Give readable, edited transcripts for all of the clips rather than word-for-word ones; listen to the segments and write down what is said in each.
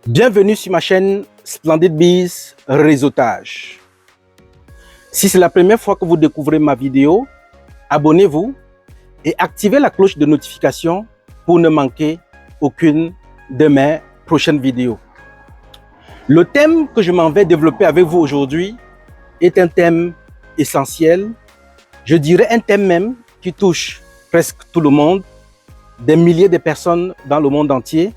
Bienvenue sur ma chaîne Splendid Biz Réseautage. Si c'est la première fois que vous découvrez ma vidéo, abonnez-vous et activez la cloche de notification pour ne manquer aucune de mes prochaines vidéos. Le thème que je m'en vais développer avec vous aujourd'hui est un thème essentiel, je dirais un thème même qui touche presque tout le monde, des milliers de personnes dans le monde entier.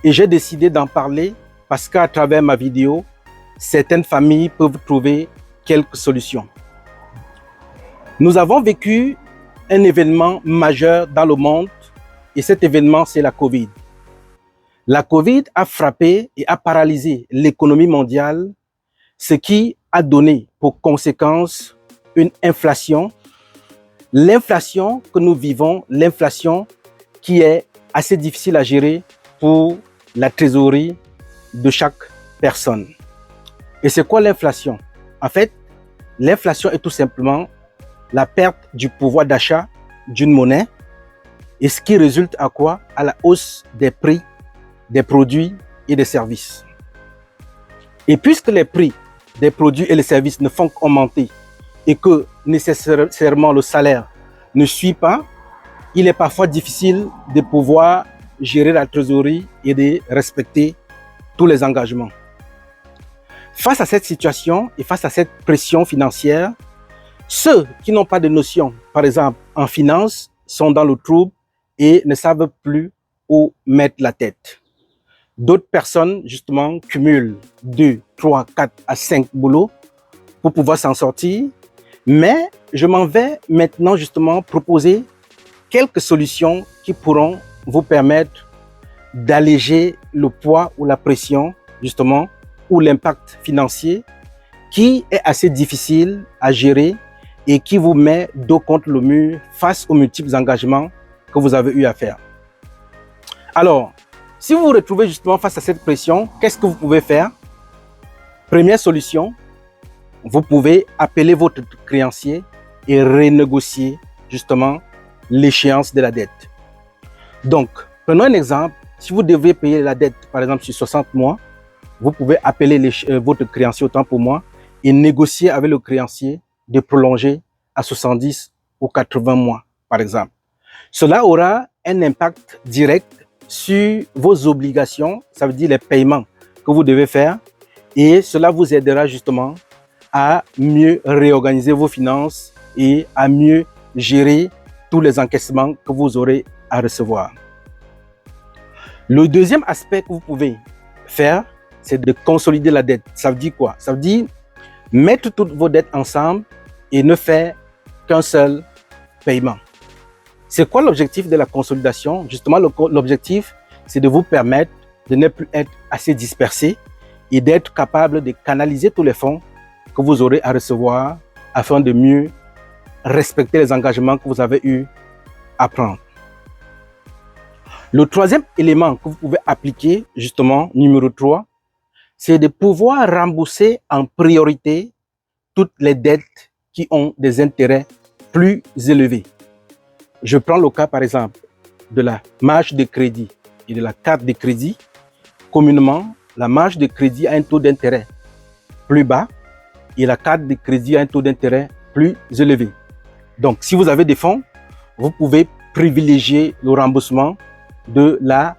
Et j'ai décidé d'en parler parce qu'à travers ma vidéo, certaines familles peuvent trouver quelques solutions. Nous avons vécu un événement majeur dans le monde et cet événement, c'est la Covid. La Covid a frappé et a paralysé l'économie mondiale, ce qui a donné pour conséquence une inflation. L'inflation que nous vivons, l'inflation qui est assez difficile à gérer pour la trésorerie de chaque personne. Et c'est quoi l'inflation? En fait, l'inflation est tout simplement la perte du pouvoir d'achat d'une monnaie et ce qui résulte à quoi? À la hausse des prix des produits et des services. Et puisque les prix des produits et les services ne font qu'augmenter et que nécessairement le salaire ne suit pas, il est parfois difficile de pouvoir gérer la trésorerie et de respecter tous les engagements. Face à cette situation et face à cette pression financière, ceux qui n'ont pas de notion, par exemple en finance, sont dans le trouble et ne savent plus où mettre la tête. D'autres personnes, justement, cumulent 2, 3, 4 à 5 boulots pour pouvoir s'en sortir. Mais je m'en vais maintenant justement proposer quelques solutions qui pourront vous permettre d'alléger le poids ou la pression, justement, ou l'impact financier qui est assez difficile à gérer et qui vous met dos contre le mur face aux multiples engagements que vous avez eu à faire. Alors, si vous vous retrouvez justement face à cette pression, qu'est-ce que vous pouvez faire? Première solution, vous pouvez appeler votre créancier et renégocier justement l'échéance de la dette. Donc, prenons un exemple. Si vous devez payer la dette, par exemple, sur 60 mois, vous pouvez appeler votre créancier autant pour moi et négocier avec le créancier de prolonger à 70 ou 80 mois, par exemple. Cela aura un impact direct sur vos obligations, ça veut dire les paiements que vous devez faire, et cela vous aidera justement à mieux réorganiser vos finances et à mieux gérer tous les encaissements que vous aurez à recevoir. Le deuxième aspect que vous pouvez faire, c'est de consolider la dette. Ça veut dire quoi? Ça veut dire mettre toutes vos dettes ensemble et ne faire qu'un seul paiement. C'est quoi l'objectif de la consolidation? Justement, l'objectif, c'est de vous permettre de ne plus être assez dispersé et d'être capable de canaliser tous les fonds que vous aurez à recevoir afin de mieux respecter les engagements que vous avez eu à prendre. Le troisième élément que vous pouvez appliquer, justement, numéro 3, c'est de pouvoir rembourser en priorité toutes les dettes qui ont des intérêts plus élevés. Je prends le cas, par exemple, de la marge de crédit et de la carte de crédit. Communément, la marge de crédit a un taux d'intérêt plus bas et la carte de crédit a un taux d'intérêt plus élevé. Donc, si vous avez des fonds, vous pouvez privilégier le remboursement de la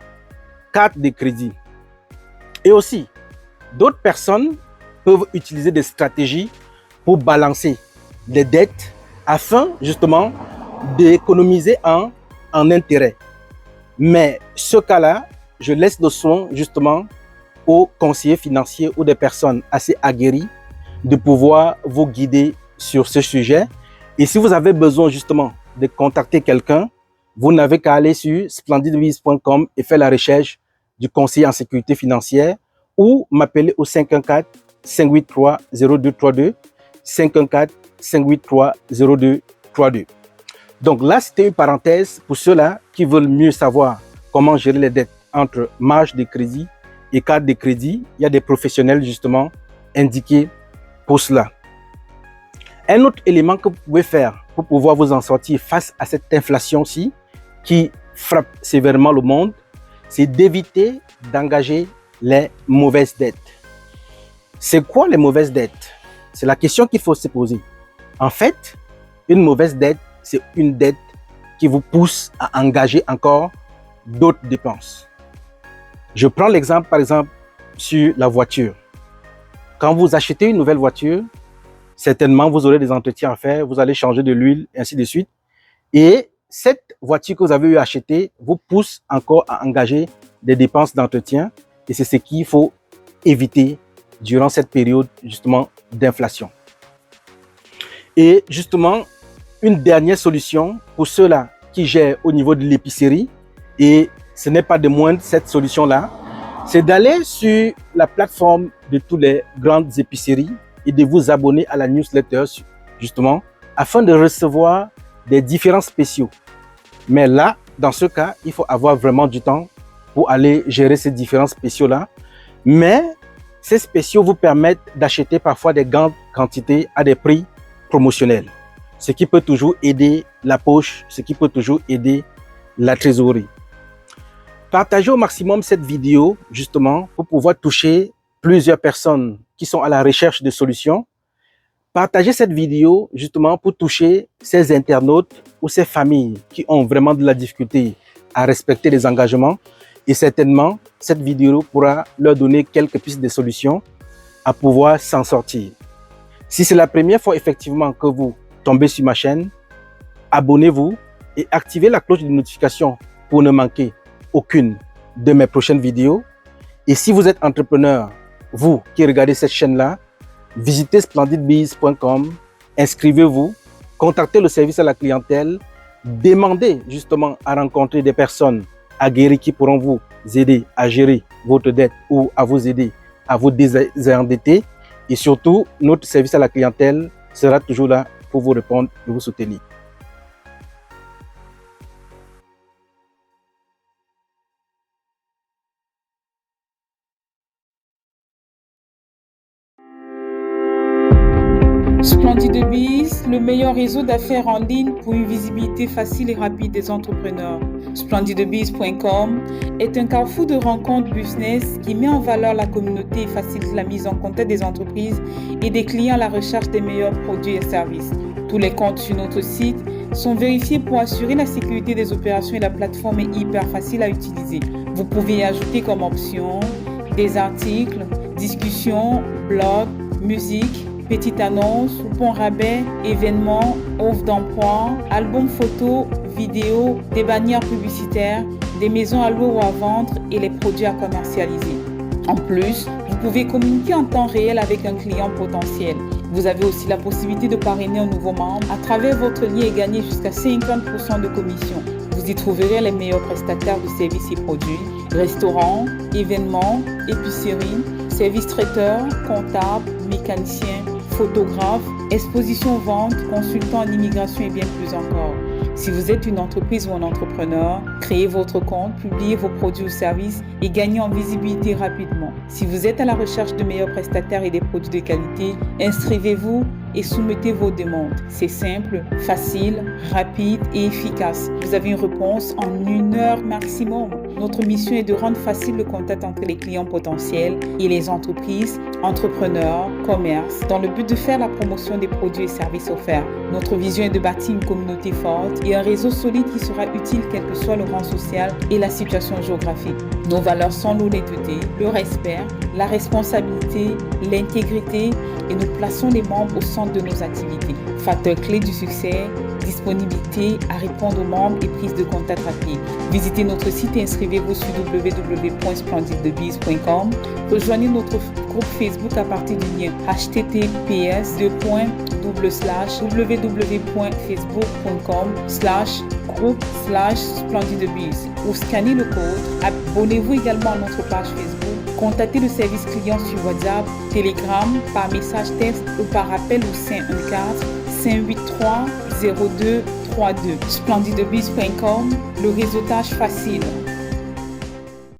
carte de crédit. Et aussi, d'autres personnes peuvent utiliser des stratégies pour balancer les dettes afin justement d'économiser en intérêt. Mais ce cas-là, je laisse le soin justement aux conseillers financiers ou des personnes assez aguerries de pouvoir vous guider sur ce sujet. Et si vous avez besoin justement de contacter quelqu'un, vous n'avez qu'à aller sur splendidbiz.com et faire la recherche du conseiller en sécurité financière ou m'appeler au 514-583-0232, 514-583-0232. Donc là, c'était une parenthèse pour ceux-là qui veulent mieux savoir comment gérer les dettes entre marge de crédit et carte de crédit. Il y a des professionnels justement indiqués pour cela. Un autre élément que vous pouvez faire pour pouvoir vous en sortir face à cette inflation-ci qui frappe sévèrement le monde, c'est d'éviter d'engager les mauvaises dettes. C'est quoi les mauvaises dettes? C'est la question qu'il faut se poser. En fait, une mauvaise dette, c'est une dette qui vous pousse à engager encore d'autres dépenses. Je prends l'exemple, par exemple, sur la voiture. Quand vous achetez une nouvelle voiture, certainement, vous aurez des entretiens à faire, vous allez changer de l'huile, et ainsi de suite. Et cette voiture que vous avez eu à acheter vous pousse encore à engager des dépenses d'entretien. Et c'est ce qu'il faut éviter durant cette période, justement, d'inflation. Et justement, une dernière solution pour ceux-là qui gèrent au niveau de l'épicerie, et ce n'est pas de moindre cette solution-là, c'est d'aller sur la plateforme de toutes les grandes épiceries et de vous abonner à la newsletter, justement, afin de recevoir des différents spéciaux. Mais là, dans ce cas, il faut avoir vraiment du temps pour aller gérer ces différents spéciaux-là. Mais ces spéciaux vous permettent d'acheter parfois des grandes quantités à des prix promotionnels, ce qui peut toujours aider la poche, ce qui peut toujours aider la trésorerie. Partagez au maximum cette vidéo, justement, pour pouvoir toucher plusieurs personnes qui sont à la recherche de solutions. Partagez cette vidéo, justement, pour toucher ces internautes ou ces familles qui ont vraiment de la difficulté à respecter les engagements. Et certainement, cette vidéo pourra leur donner quelques pistes de solutions à pouvoir s'en sortir. Si c'est la première fois, effectivement, que vous tombez sur ma chaîne, abonnez-vous et activez la cloche de notification pour ne manquer aucune de mes prochaines vidéos. Et si vous êtes entrepreneur, vous qui regardez cette chaîne-là, visitez splendidbiz.com, inscrivez-vous, contactez le service à la clientèle, demandez justement à rencontrer des personnes aguerries qui pourront vous aider à gérer votre dette ou à vous aider à vous désendetter. Et surtout, notre service à la clientèle sera toujours là pour vous répondre et vous soutenir. Splendid Biz, le meilleur réseau d'affaires en ligne pour une visibilité facile et rapide des entrepreneurs. Splendidbiz.com est un carrefour de rencontres business qui met en valeur la communauté et facilite la mise en contact des entreprises et des clients à la recherche des meilleurs produits et services. Tous les comptes sur notre site sont vérifiés pour assurer la sécurité des opérations et la plateforme est hyper facile à utiliser. Vous pouvez y ajouter comme option des articles, discussions, blogs, musique, petites annonces, coupons rabais, événements, offres d'emploi, albums photos, vidéos, des bannières publicitaires, des maisons à louer ou à vendre et les produits à commercialiser. En plus, vous pouvez communiquer en temps réel avec un client potentiel. Vous avez aussi la possibilité de parrainer un nouveau membre à travers votre lien et gagner jusqu'à 50% de commission. Vous y trouverez les meilleurs prestataires de services et produits, restaurants, événements, épiceries, services traiteurs, comptables, mécaniciens, photographes, expositions vente, consultants en immigration et bien plus encore. Si vous êtes une entreprise ou un entrepreneur, créez votre compte, publiez vos produits ou services et gagnez en visibilité rapidement. Si vous êtes à la recherche de meilleurs prestataires et des produits de qualité, inscrivez-vous et soumettez vos demandes. C'est simple, facile, rapide et efficace. Vous avez une réponse en 1 heure maximum. Notre mission est de rendre facile le contact entre les clients potentiels et les entreprises, entrepreneurs, commerces, dans le but de faire la promotion des produits et services offerts. Notre vision est de bâtir une communauté forte et un réseau solide qui sera utile quel que soit le rang social et la situation géographique. Nos valeurs sont l'honnêteté, le respect, la responsabilité, l'intégrité et nous plaçons les membres au centre de nos activités. Facteur clé du succès, disponibilité à répondre aux membres et prise de contact rapide. Visitez notre site et inscrivez-vous sur www.splendidbiz.com. Rejoignez notre groupe Facebook à partir du lien https://www.facebook.com/groupe/splendidbiz ou scannez le code. Abonnez-vous également à notre page Facebook. Contactez le service client sur WhatsApp, Telegram, par message texte ou par appel au 514 583 0232. Splendidbiz.com, le réseautage facile.